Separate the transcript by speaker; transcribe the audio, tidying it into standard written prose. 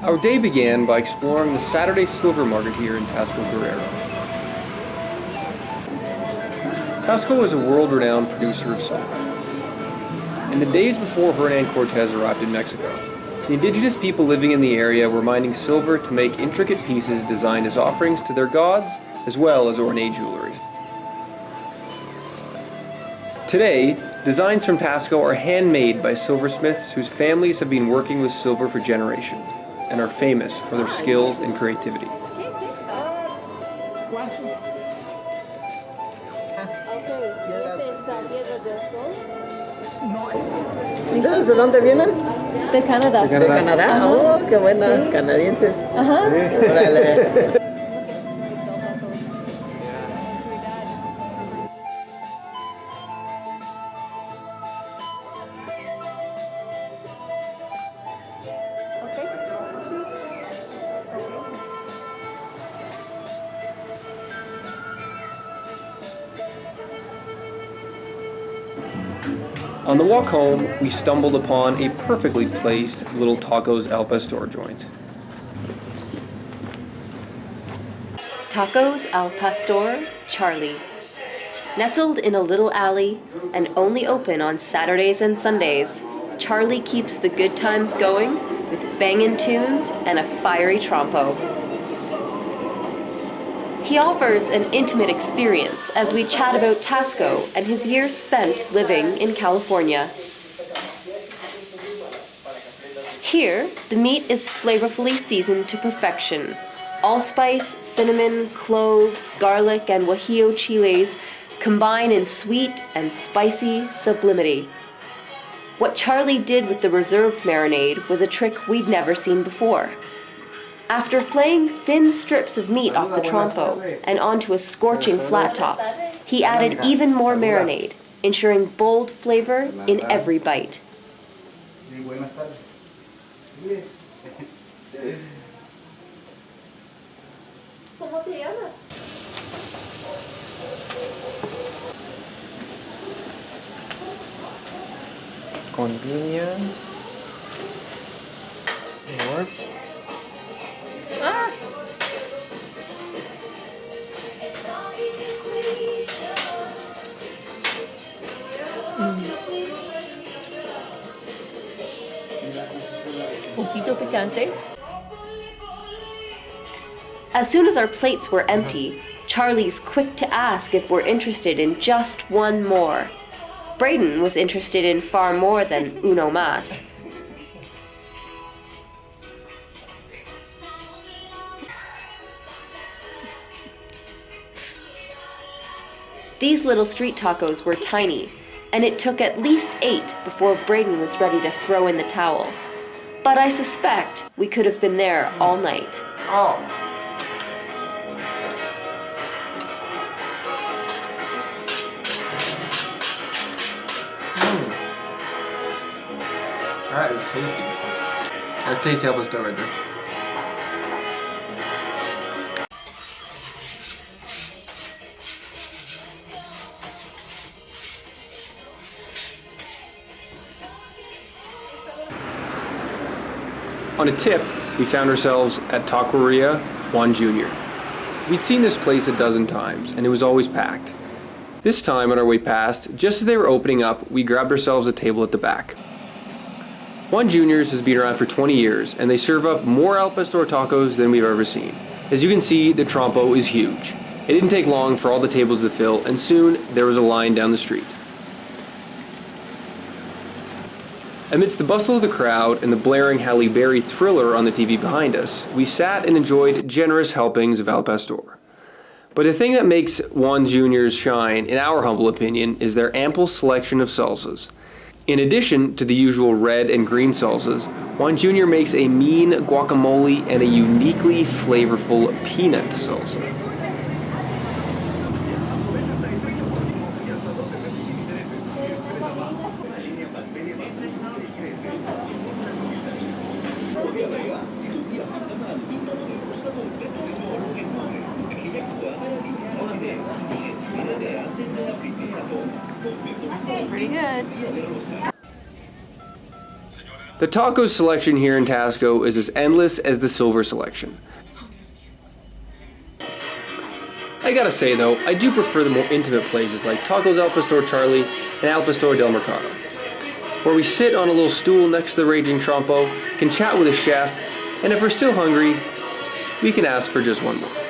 Speaker 1: Our day began by exploring the Saturday silver market here in Taxco, Guerrero. Taxco is a world-renowned producer of silver. In the days before Hernan Cortes arrived in Mexico, the indigenous people living in the area were mining silver to make intricate pieces designed as offerings to their gods, as well as ornate jewelry. Today, designs from Taxco are handmade by silversmiths whose families have been working with silver for generations and are famous for their skills and creativity.
Speaker 2: ¿De dónde vienen?
Speaker 3: De Canadá.
Speaker 2: ¿De Canadá? Oh, qué buena, sí. Canadienses.
Speaker 3: Ajá.
Speaker 2: Sí. Órale.
Speaker 1: On the walk home, we stumbled upon a perfectly placed little tacos al pastor joint.
Speaker 4: Tacos al Pastor Charlie. Nestled in a little alley and only open on Saturdays and Sundays, Charlie keeps the good times going with bangin' tunes and a fiery trompo. He offers an intimate experience as we chat about Taxco and his years spent living in California. Here, the meat is flavorfully seasoned to perfection. Allspice, cinnamon, cloves, garlic, and guajillo chiles combine in sweet and spicy sublimity. What Charlie did with the reserved marinade was a trick we'd never seen before. After flaying thin strips of meat off the trompo and onto a scorching flat top, he added even more marinade, ensuring bold flavor in every bite.
Speaker 1: Con piña. More.
Speaker 3: Poquito picante.
Speaker 4: As soon as our plates were empty, Charlie's quick to ask if we're interested in just one more. Braden was interested in far more than uno más. These little street tacos were tiny, and it took at least 8 before Braden was ready to throw in the towel. But I suspect we could have been there all night.
Speaker 1: Oh. That is tasty. That's tasty al pastor right there. On a tip, we found ourselves at Taqueria Juan Jr. We'd seen this place a dozen times, and it was always packed. This time, on our way past, just as they were opening up, we grabbed ourselves a table at the back. Juan Jr.'s has been around for 20 years, and they serve up more al pastor tacos than we've ever seen. As you can see, the trompo is huge. It didn't take long for all the tables to fill, and soon there was a line down the street. Amidst the bustle of the crowd and the blaring Halle Berry thriller on the TV behind us, we sat and enjoyed generous helpings of al pastor. But the thing that makes Juan Jr.'s shine, in our humble opinion, is their ample selection of salsas. In addition to the usual red and green salsas, Juan Jr. makes a mean guacamole and a uniquely flavorful peanut salsa.
Speaker 3: Pretty good.
Speaker 1: The taco selection here in Taxco is as endless as the silver selection. I gotta say though, I do prefer the more intimate places like Tacos Al Pastor Charlie and Al Pastor del Mercado, where we sit on a little stool next to the raging trompo, can chat with a chef, and if we're still hungry, we can ask for just one more.